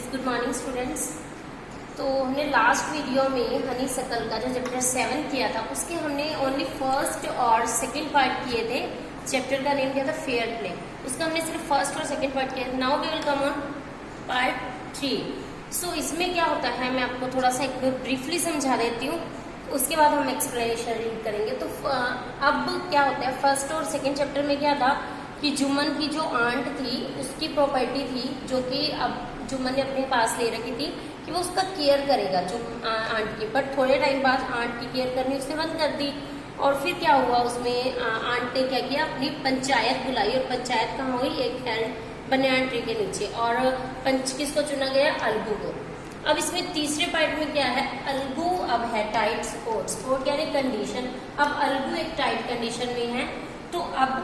Good morning students. तो हमने last video में हनी सकल का जो चैप्टर 7 किया था उसके हमने ओनली फर्स्ट और सेकंड पार्ट किए थे। चैप्टर का नेम दिया था फेयर प्ले, उसका हमने सिर्फ फर्स्ट और सेकंड पार्ट किया। Now we will come on part 3। So इसमें क्या होता है मैं आपको थोड़ा सा एक ब्रीफली समझा देती हूँ, उसके बाद हम एक्सप्लेनेशन रीड करेंगे। तो अब क्या होता है, फर्स्ट और सेकेंड चैप्टर में क्या था कि जुम्मन की जो आंट थी उसकी प्रॉपर्टी थी जो कि अब जुम्मन ने अपने पास ले रखी थी कि वो उसका केयर करेगा जो आंट की। बट थोड़े टाइम बाद आंट की केयर करनी उसने बंद कर दी। और फिर क्या हुआ, उसमें आंट ने क्या किया, अपनी पंचायत बुलाई। और पंचायत कहाँ हुई, एक हैंड बनियान ट्री के नीचे। और पंच किसको चुना गया, अलगू को। अब इसमें तीसरे पार्ट में क्या है, अलगू अब है टाइट स्पोर्ट। स्पोर्ट यानी कंडीशन। अब अलगू एक टाइट कंडीशन में है। तो अब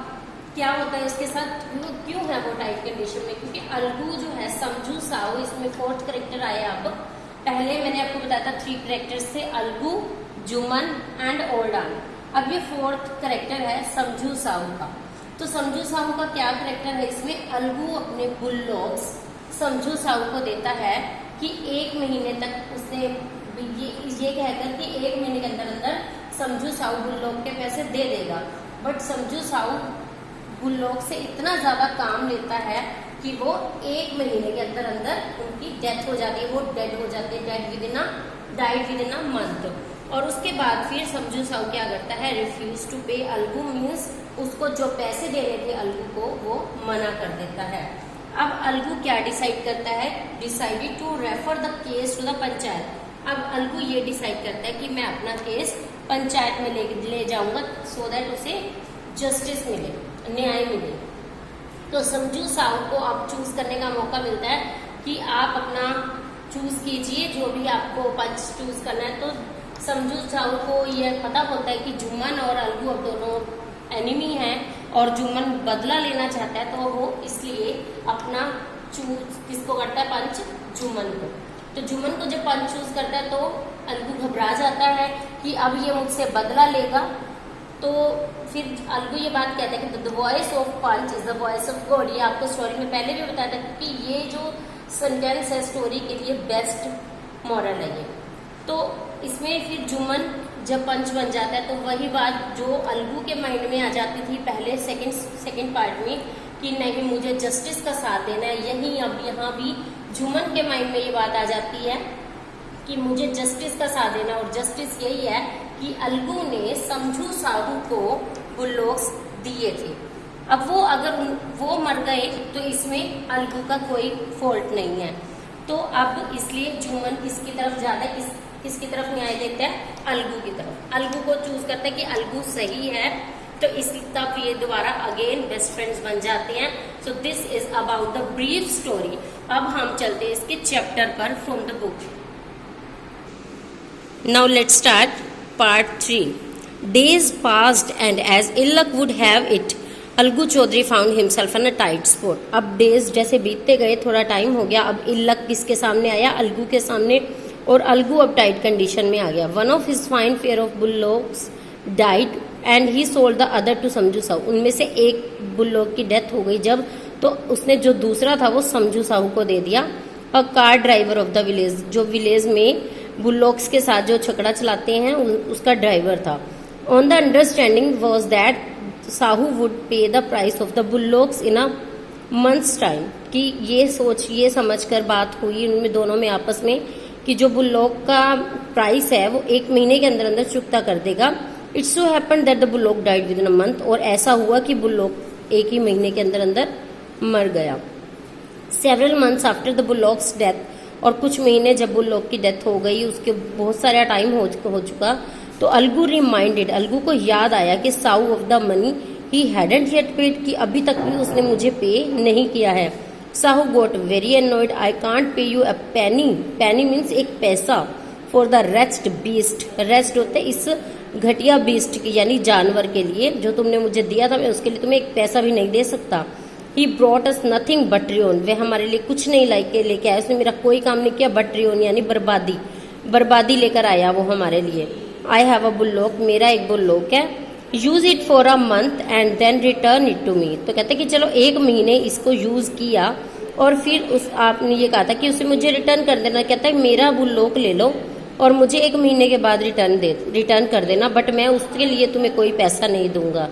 क्या होता है उसके साथ, क्यों है वो टाइट कंडीशन में, क्योंकि अलगू जो है समझू साहू, इसमें फोर्थ करेक्टर आया। अब पहले मैंने आपको बताया था 3 करेक्टर्स थे, अलगू, जुम्मन एंड ओल्डान। अब ये फोर्थ करेक्टर है समझू साहू का। तो समझू साहू का क्या करेक्टर है इसमें, अलगू अपने बुल्डॉग्स समझू साहू को देता है कि 1 महीने तक उसने ये कहकर कि 1 महीने के अंदर अंदर समझू साहू बुल्डॉग के पैसे दे देगा। बट समझू साहू बुल्डॉग से इतना ज्यादा काम लेता है कि वो 1 महीने के अंदर अंदर उनकी डेथ हो जाती है, वो डेड हो जाते हैं, died within a month. और उसके बाद फिर समझू साहू क्या करता है, रिफ्यूज टू पे अलगू, मीन्स उसको जो पैसे देने थे अलगू को वो मना कर देता है। अब अलगू क्या डिसाइड करता है, decided to refer the case to the panchayat. अब अलगू ये डिसाइड करता है कि मैं अपना केस पंचायत में ले जाऊंगा सो दैट उसे जस्टिस मिले, न्याय मिले। तो समझू साहू को अब चूज करने का मौका मिलता है कि आप अपना चूज कीजिए, जो भी आपको पंच चूज करना है। तो समझू साहू को यह पता होता है कि जुम्मन और अलगू अब दोनों एनिमी हैं और जुम्मन बदला लेना चाहता है, तो वो इसलिए अपना चूज किसको करता है, पंच जुम्मन को। तो जुम्मन को जब पंच चूज करता है तो अलगू घबरा जाता है कि अब ये मुझसे बदला लेगा। तो फिर अलगू ये बात कहता है कि the voice of panch is the voice of God. ये आपको स्टोरी में पहले भी बताया था कि ये जो सेंटेंस है स्टोरी के लिए बेस्ट मॉरल है ये। तो इसमें फिर जुम्मन जब पंच बन जाता है तो वही बात जो अलगू के माइंड में आ जाती थी पहले सेकंड पार्ट में कि नहीं मुझे जस्टिस का साथ देना है, यही अब यहाँ भी जुम्मन के माइंड में ये बात आ जाती है कि मुझे जस्टिस का साथ देना। और जस्टिस यही है कि अलगू ने समझू साहू को बुल्डॉग्स दिए थे। अब वो अगर वो मर गए तो इसमें अलगू का कोई फॉल्ट नहीं है। तो अब इसलिए जुम्मन किसकी तरफ ज्यादा किसकी तरफ न्याय देता है, अलगू की तरफ। अलगू को चूज करता है कि अलगू सही है। तो इस तब ये दोबारा अगेन बेस्ट फ्रेंड्स बन जाते हैं। So this is about the brief story. अब हम चलते हैं इसके चैप्टर पर from the book. Now let's start part 3। Days passed and as ill luck would have it, Algu Chaudhary found himself in a tight spot. अब डेज जैसे बीतते गए, थोड़ा टाइम हो गया, अब इल लक किसके सामने आया, अलगू के सामने। और अलगू अब टाइट कंडीशन में आ गया। One of his fine pair of bullocks died and he sold the other to Samjhu Sahu. उनमें से एक बुल्डॉग की डेथ हो गई जब, तो उसने जो दूसरा था वो समझू साहू को दे दिया। A car driver of the village, जो विलेज में बुल्डॉग्स के साथ जो छकड़ा चलाते हैं उसका ड्राइवर था। On the understanding was that Sahu would pay the price of the bullocks in a months time. कि ये समझकर बात हुई उनमें दोनों में आपस में कि जो बुल्डॉग का प्राइस है वो 1 महीने के अंदर अंदर चुकता कर देगा। It's so happened that the bullock died within a month. और ऐसा हुआ कि बुल्डॉग 1 ही महीने के अंदर अंदर मर गया। Several months after the bullock's death, और कुछ महीने जब बुल्डॉग की डेथ हो गई, उसके बहुत सारा टाइम हो चुका, तो अलगू रिमाइंडेड, अलगू को याद आया कि Sahu of the money he hadn't yet paid, कि अभी तक भी उसने मुझे पे नहीं किया है। Sahu got very annoyed, I can't pay you a penny. Penny means एक पैसा, for the rest beast. Rest होते इस घटिया बीस्ट की यानी जानवर के लिए, जो तुमने मुझे दिया था मैं उसके लिए तुम्हें एक पैसा भी नहीं दे सकता। He brought us nothing but ruin, वे हमारे लिए कुछ नहीं लेके आया, उसने मेरा कोई काम नहीं किया। बट रियोन यानी बर्बादी लेकर आया वो हमारे लिए। आई हैव अ बुल्डॉग, मेरा एक बुल्डॉग है। Use it for a month and then return it to me. तो कहते कि चलो 1 महीने इसको यूज किया और फिर उस आपने ये कहा था कि उसे मुझे रिटर्न कर देना। कहता है मेरा बुल्लोक ले लो और मुझे 1 महीने के बाद रिटर्न कर देना, बट मैं उसके लिए तुम्हें कोई पैसा नहीं दूंगा।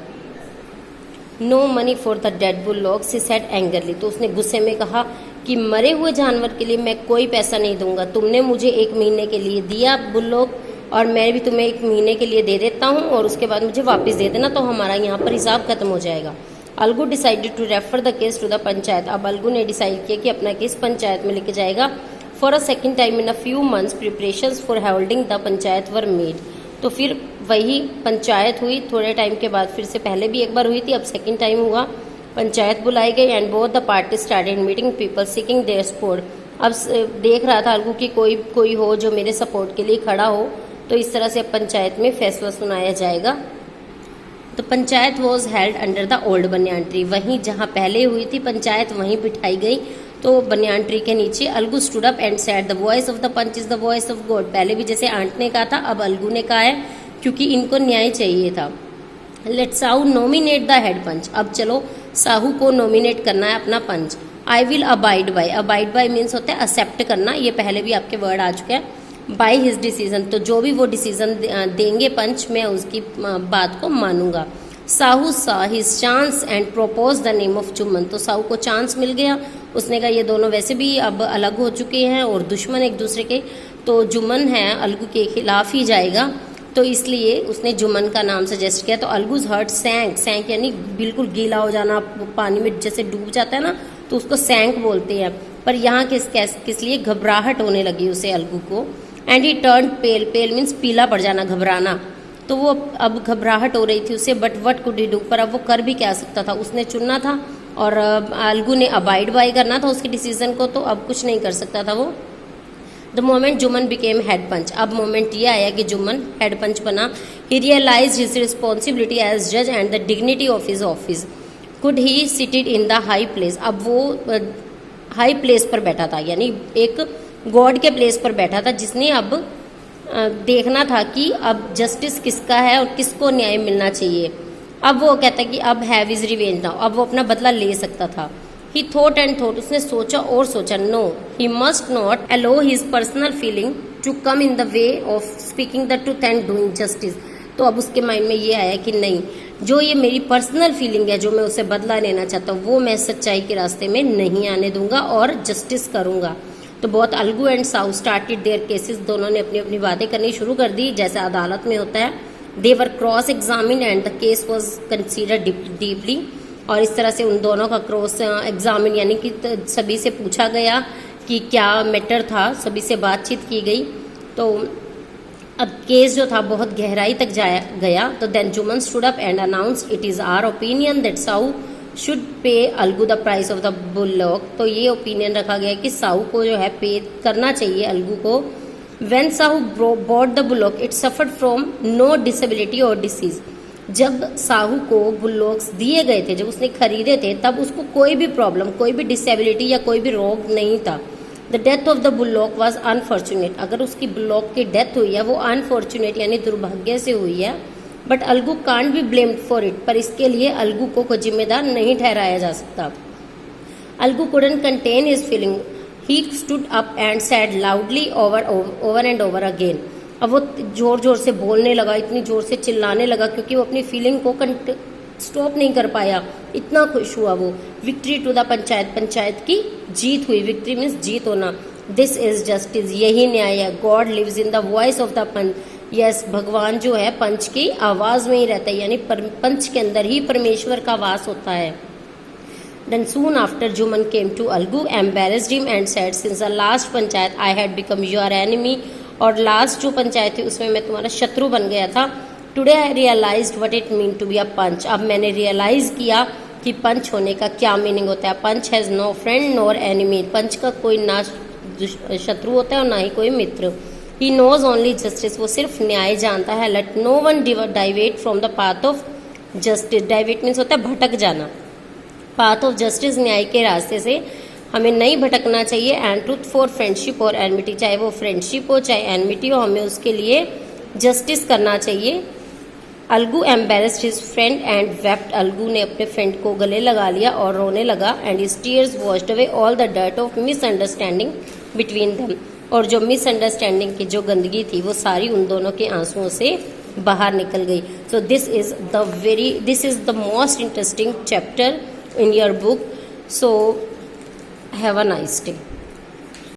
No money for the dead bullock she said angrily. तो उसने गुस्से में कहा कि मरे हुए जानवर के लिए मैं कोई पैसा नहीं दूंगा। तुमने मुझे 1 महीने के लिए दिया बुल्लॉक और मैं भी तुम्हें 1 महीने के लिए दे देता हूँ और उसके बाद मुझे वापस दे देना, तो हमारा यहाँ पर हिसाब खत्म हो जाएगा। Algu decided to refer the case to the panchayat. अब अलगू ने डिसाइड किया कि अपना केस पंचायत में लेके जाएगा। For a second time in a few months preparations for holding the panchayat were made. तो फिर वही पंचायत हुई थोड़े टाइम के बाद, फिर से पहले भी एक बार हुई थी, अब सेकेंड टाइम हुआ। पंचायत बुलाई गई and both the party started meeting people seeking their support. अब देख रहा था अलगू कि कोई हो जो मेरे सपोर्ट के लिए खड़ा हो, तो इस तरह से अब पंचायत में फैसला सुनाया जाएगा। तो panchayat was held under the old banyan tree. वहीं जहाँ पहले हुई थी पंचायत वहीं बिठाई गई, तो बनियान ट्री के नीचे। Algu stood up and said the voice of the panch is the voice of God. पहले भी जैसे आंट ने कहा था, अब अलगू ने कहा है क्योंकि इनको न्याय चाहिए था। Let Sahu nominate the head panch. अब चलो साहू को नॉमिनेट करना है अपना panch. I will abide by. Abide by means होता है एक्सेप्ट करना, ये पहले भी आपके वर्ड आ चुके हैं। बाय हिज डिसीजन, तो जो भी वो डिसीजन देंगे पंच, मैं उसकी बात को मानूंगा। साहू सा his chance and propose the name of Jumman. तो साहू को चांस मिल गया, उसने कहा ये दोनों वैसे भी अब अलग हो चुके हैं और दुश्मन एक दूसरे के, तो जुम्मन है अलगू के खिलाफ ही जाएगा, तो इसलिए उसने जुम्मन का नाम सजेस्ट किया। तो अलगूज हर्ट सैंक यानी बिल्कुल गीला हो जाना, पानी में जैसे डूब जाता है ना, तो उसको सैंक बोलते हैं। पर यहाँ किस लिए घबराहट होने लगी उसे अलगू को। And he turn pale means पीला पड़ जाना, घबराना। तो वो अब घबराहट हो रही थी उसे, but what could he do, पर अब वो कर भी क्या सकता था। उसने चुनना था और अलगू ने अबाइड बाय करना था उसके डिसीजन को, तो अब कुछ नहीं कर सकता था वो। The moment Jumman became head panch. अब मोमेंट ये आया कि जुम्मन हेड पंच बना। He realise his responsibility as जज and the dignity of his office. Could he seated in the high place. अब वो हाई प्लेस पर बैठा था, यानी एक गॉड के प्लेस पर बैठा था, जिसने अब देखना था कि अब जस्टिस किसका है और किसको न्याय मिलना चाहिए। अब वो कहता है कि अब हैव इज रिवेंज नाउ, अब वो अपना बदला ले सकता था। ही थॉट एंड थॉट, उसने सोचा और सोचा। No, he must not allow his personal feeling to come in the way of speaking the truth and doing justice. तो अब उसके माइंड में ये आया कि नहीं, जो ये मेरी पर्सनल फीलिंग है, जो मैं उसे बदला लेना चाहता हूँ, वो मैं सच्चाई के रास्ते में नहीं आने दूंगा और जस्टिस करूंगा। तो बहुत Algu and Sahu started their cases. दोनों ने अपनी अपनी बातें करनी शुरू कर दी, जैसे अदालत में होता है। They were cross examine and the case was considered deeply. और इस तरह से उन दोनों का क्रॉस एग्जामिन यानी कि सभी से पूछा गया कि क्या मैटर था, सभी से बातचीत की गई। तो अब केस जो था बहुत गहराई तक गया। तो then Jumman stood up and announced it is our opinion that Sahu should pay Algu the price of the bullock. तो ये ओपिनियन रखा गया कि साहू को जो है पे करना चाहिए अलगू को। When Sahu bought the bullock it suffered from no disability or disease. जब साहू को बुल्लॉक्स दिए गए थे, जब उसने खरीदे थे, तब उसको कोई भी प्रॉब्लम, कोई भी डिसेबिलिटी या कोई भी रोग नहीं था। The death of the bullock was unfortunate. अगर उसकी बुल्लॉक की डेथ हुई है वो अनफॉर्चुनेट यानी दुर्भाग्य से हुई है। But Algu can't be blamed for it, पर इसके लिए अलगू को जिम्मेदार नहीं ठहराया जा सकता। Algu couldn't contain his feeling. He stood up and said loudly over and over again. अब वो जोर जोर से बोलने लगा, इतनी जोर से चिल्लाने लगा क्योंकि वो अपनी फीलिंग को स्टॉप नहीं कर पाया, इतना खुश हुआ वो। Victory to the panchayat, panchayat की जीत हुई। विक्ट्री मीन्स जीत होना। दिस इज जस्टिस, यही न्याय है। God lives in the voice of the panch. Yes, भगवान जो है पंच की आवाज में ही रहता है, यानी पंच के अंदर ही परमेश्वर का वास होता है। Then soon after Juman came to Algu, embarrassed him and said, since the last panchayat I had become your enemy, और लास्ट जो पंचायत थी उसमें मैं तुम्हारा शत्रु बन गया था। Today I realized what it mean to be a पंच। अब मैंने रियलाइज किया कि पंच होने का क्या मीनिंग होता है। Panch has no friend nor enemy. Panch का कोई ना शत्रु होता है और ना ही कोई मित्र। He knows only justice, वो सिर्फ न्याय जानता है। Let no one divert from the path of justice। Divert means होता है भटक जाना। पाथ ऑफ जस्टिस, न्याय के रास्ते से हमें नहीं भटकना चाहिए। एंड ट्रूथ फॉर फ्रेंडशिप और एनमिटी, चाहे वो फ्रेंडशिप हो चाहे एनमिटी हो, हमें उसके लिए जस्टिस करना चाहिए। Algu embarrassed his friend and wept. Algu ने अपने फ्रेंड को गले लगा लिया और रोने लगा। And his tears washed away all the dirt of misunderstanding between them. और जो मिसअंडरस्टैंडिंग की जो गंदगी थी वो सारी उन दोनों के आंसुओं से बाहर निकल गई। So this is the most interesting chapter in your book. So have a nice day.